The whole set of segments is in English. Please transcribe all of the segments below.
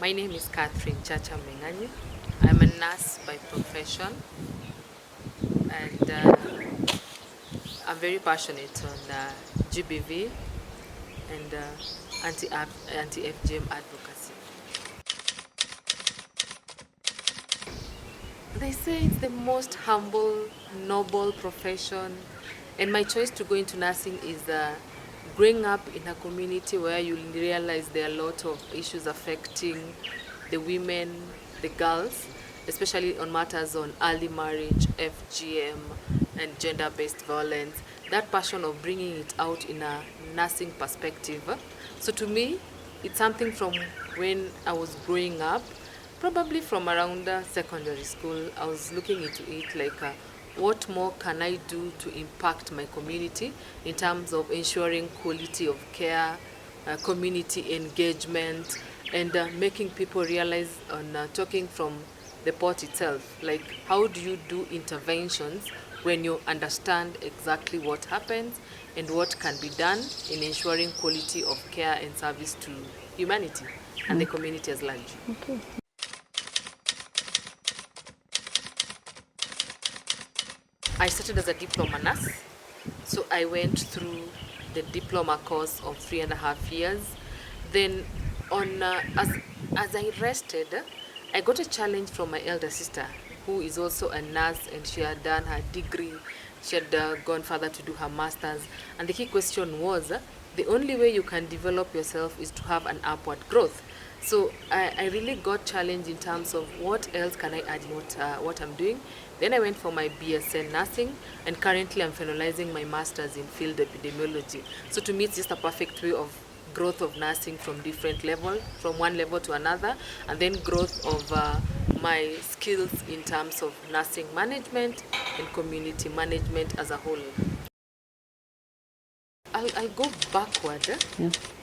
My name is Catherine Chacha. I'm a nurse by profession, and I'm very passionate on GBV and anti-FGM advocacy. They say it's the most humble, noble profession, and my choice to go into nursing is growing up in a community where you realize there are a lot of issues affecting the women, the girls, especially on matters on early marriage, FGM, and gender-based violence. That passion of bringing it out in a nursing perspective. So to me, it's something from when I was growing up. Probably from around secondary school, I was looking into it like what more can I do to impact my community in terms of ensuring quality of care, community engagement, and making people realize on talking from the pot itself, like how do you do interventions when you understand exactly what happens and what can be done in ensuring quality of care and service to humanity and the community as large. Okay. I started as a diploma nurse, so I went through the diploma course of 3.5 years. Then, as I rested, I got a challenge from my elder sister, who is also a nurse, and she had done her degree. She had gone further to do her masters, and the key question was, the only way you can develop yourself is to have an upward growth. So I really got challenged in terms of what else can I add in what I'm doing. Then I went for my BSN nursing, and currently I'm finalizing my master's in field epidemiology. So to me, it's just a perfect way of growth of nursing from different level, from one level to another, and then growth of my skills in terms of nursing management and community management as a whole. I'll go backward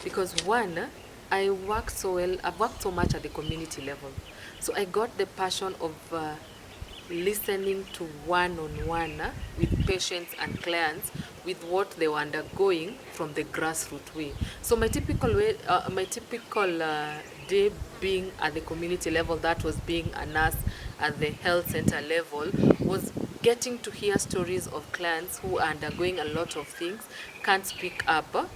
because one, I've worked so much at the community level. So I got the passion of listening to one-on-one with patients and clients with what they were undergoing from the grassroots way. So my typical day being at the community level, that was being a nurse at the health center level, was getting to hear stories of clients who are undergoing a lot of things, can't speak up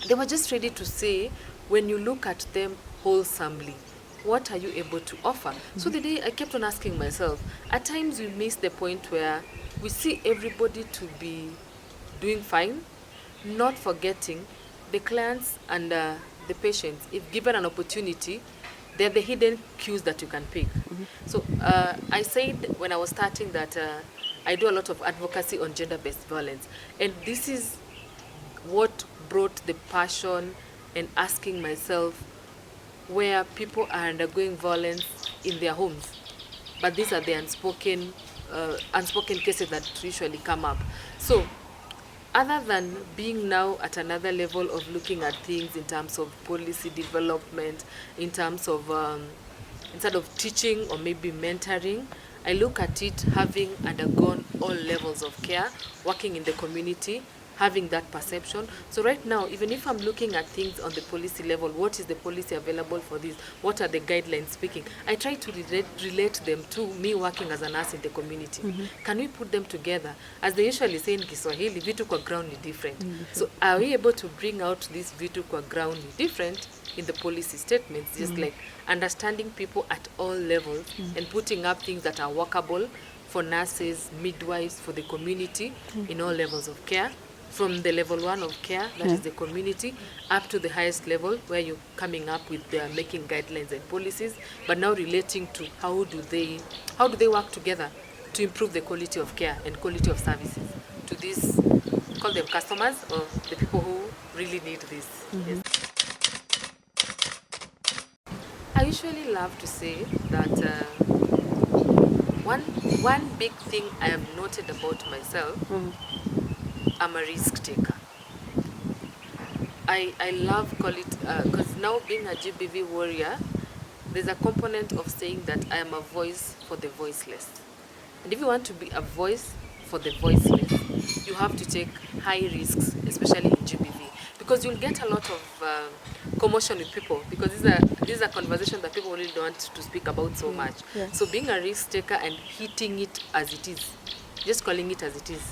they were just ready to say, when you look at them wholesomely, what are you able to offer? So the day I kept on asking myself, at times we miss the point where we see everybody to be doing fine, not forgetting the clients and the patients. If given an opportunity, they're the hidden cues that you can pick. So I said when I was starting that I do a lot of advocacy on gender-based violence, and this is what brought the passion and asking myself where people are undergoing violence in their homes. But these are the unspoken cases that usually come up. So other than being now at another level of looking at things in terms of policy development, in terms of instead of teaching or maybe mentoring, I look at it having undergone all levels of care, working in the community, having that perception. So right now, even if I'm looking at things on the policy level, what is the policy available for this? What are the guidelines speaking? I try to relate them to me working as a nurse in the community. Can we put them together? As they usually say in Kiswahili, vitu kwa ground is different. So are we able to bring out this vitu kwa ground is different in the policy statements, just like understanding people at all levels and putting up things that are workable for nurses, midwives, for the community in all levels of care, from the level 1 of care, that is the community, up to the highest level where you're coming up with making guidelines and policies, but now relating to how do they work together to improve the quality of care and quality of services to these, call them customers, or the people who really need this. Yes. I usually love to say that one big thing I have noted about myself, I'm a risk taker. I love call it, because now being a GBV warrior, there's a component of saying that I am a voice for the voiceless. And if you want to be a voice for the voiceless, you have to take high risks, especially in GBV, because you'll get a lot of commotion with people, because these are conversations that people really don't want to speak about so much. Yes. So being a risk taker and hitting it as it is, just calling it as it is,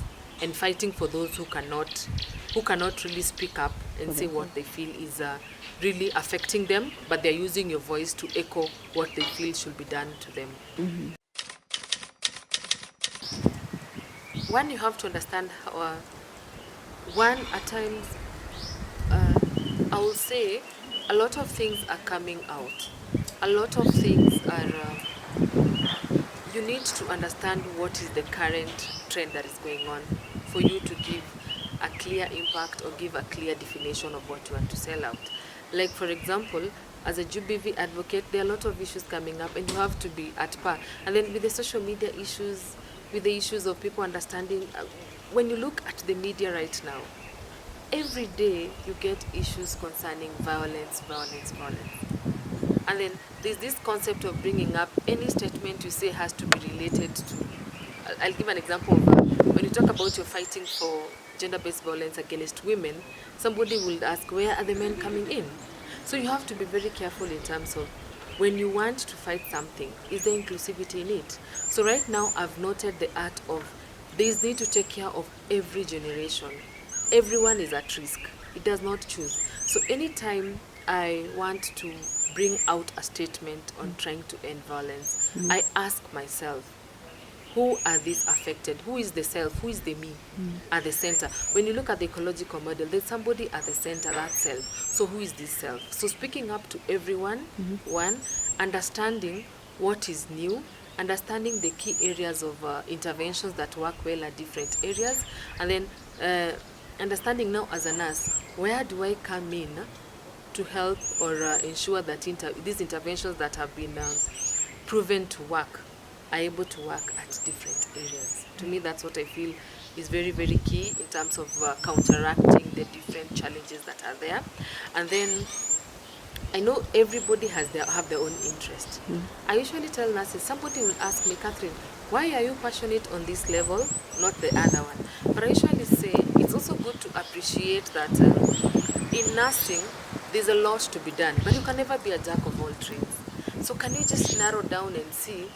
and fighting for those who cannot really speak up and say what they feel is really affecting them, but they're using your voice to echo what they feel should be done to them. One, you have to understand how, one, at times, I will say a lot of things are coming out. A lot of things are, you need to understand what is the current trend that is going on for you to give a clear impact or give a clear definition of what you want to sell out. Like, for example, as a GBV advocate, there are a lot of issues coming up and you have to be at par. And then with the social media issues, with the issues of people understanding, when you look at the media right now, every day you get issues concerning violence. And then there's this concept of bringing up any statement you say has to be related to. I'll give an example of when you talk about you're fighting for gender-based violence against women, somebody will ask, where are the men coming in? So you have to be very careful in terms of when you want to fight something, is there inclusivity in it? So right now I've noted the art of there's need to take care of every generation. Everyone is at risk. It does not choose. So anytime I want to bring out a statement on trying to end violence, I ask myself, who are these affected? Who is the self? Who is the me at the center? When you look at the ecological model, there's somebody at the center, that self. So who is this self? So speaking up to everyone, one, understanding what is new, understanding the key areas of interventions that work well at different areas, and then understanding now as a nurse, where do I come in to help or ensure that these interventions that have been proven to work are able to work at different areas. To me, that's what I feel is very, very key in terms of counteracting the different challenges that are there. And then I know everybody have their own interest. I usually tell nurses, somebody will ask me, Catherine, why are you passionate on this level, not the other one? But I usually say it's also good to appreciate that in nursing, there's a lot to be done, but you can never be a jack of all trades. So can you just narrow down and see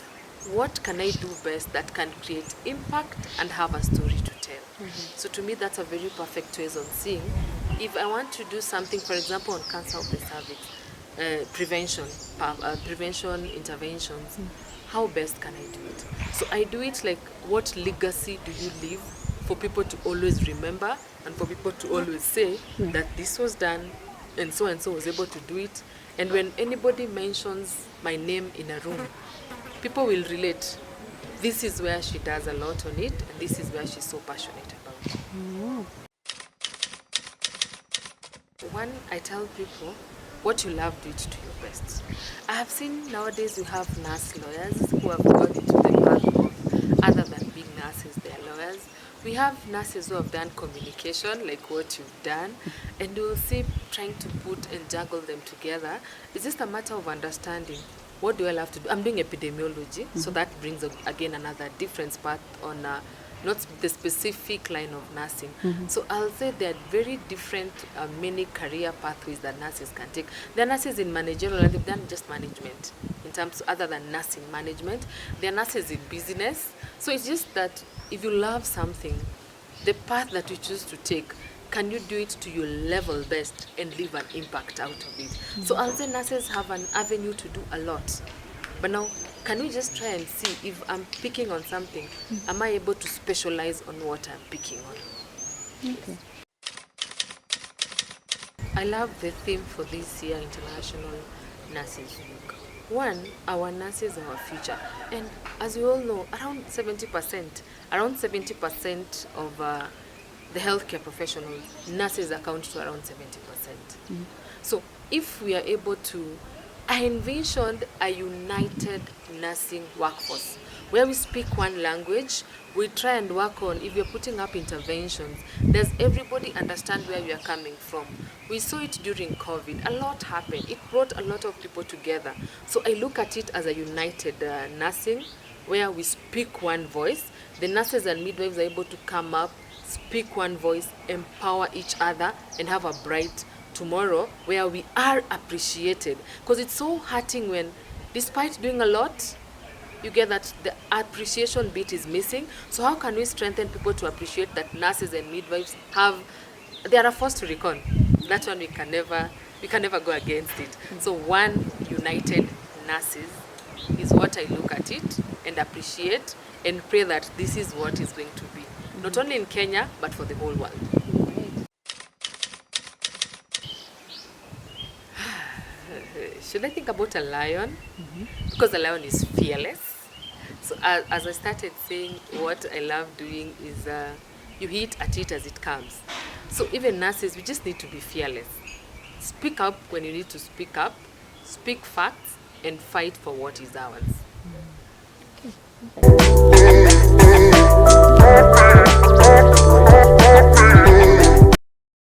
what can I do best that can create impact and have a story to tell? So to me, that's a very perfect way of seeing. If I want to do something, for example, on cancer of the cervix, prevention interventions, how best can I do it? So I do it like, what legacy do you leave for people to always remember and for people to always say that this was done and so was able to do it. And when anybody mentions my name in a room, people will relate. This is where she does a lot on it, and this is where she's so passionate about it. One, I tell people, what you love, do it to your best. I have seen nowadays we have nurse lawyers who have got into the path of, other than being nurses, they're lawyers. We have nurses who have done communication, like what you've done, and you'll see trying to put and juggle them together. It's just a matter of understanding, what do I have to do? I'm doing epidemiology, so that brings again another difference part on not the specific line of nursing. So I'll say there are very different many career pathways that nurses can take. There are nurses in managerial, and they've done just management in terms other than nursing management. There are nurses in business. So it's just that if you love something, the path that you choose to take, can you do it to your level best and leave an impact out of it? So I'll say nurses have an avenue to do a lot. But now, can we just try and see if I'm picking on something, am I able to specialize on what I'm picking on? Okay. I love the theme for this year, International Nurses Week. One, our nurses are our future. And as you all know, around 70% of the healthcare professionals, nurses account to around 70%. So if we are able to, I envisioned a united nursing workforce where we speak one language. We try and work on, if you're putting up interventions, does everybody understand where we are coming from? We saw it during COVID. A lot happened. It brought a lot of people together. So I look at it as a united nursing where we speak one voice. The nurses and midwives are able to come up, speak one voice, empower each other, and have a bright tomorrow where we are appreciated. Because it's so hurting when, despite doing a lot, you get that the appreciation bit is missing. So how can we strengthen people to appreciate that nurses and midwives they are a force to reckon? That one we can never go against it. So one united nurses is what I look at it and appreciate and pray that this is what is going to be, not only in Kenya but for the whole world. Should I think about a lion? Because the lion is fearless. So as I started saying, what I love doing is you hit at it as it comes. So even nurses, we just need to be fearless. Speak up when you need to speak up, speak facts, and fight for what is ours. Okay.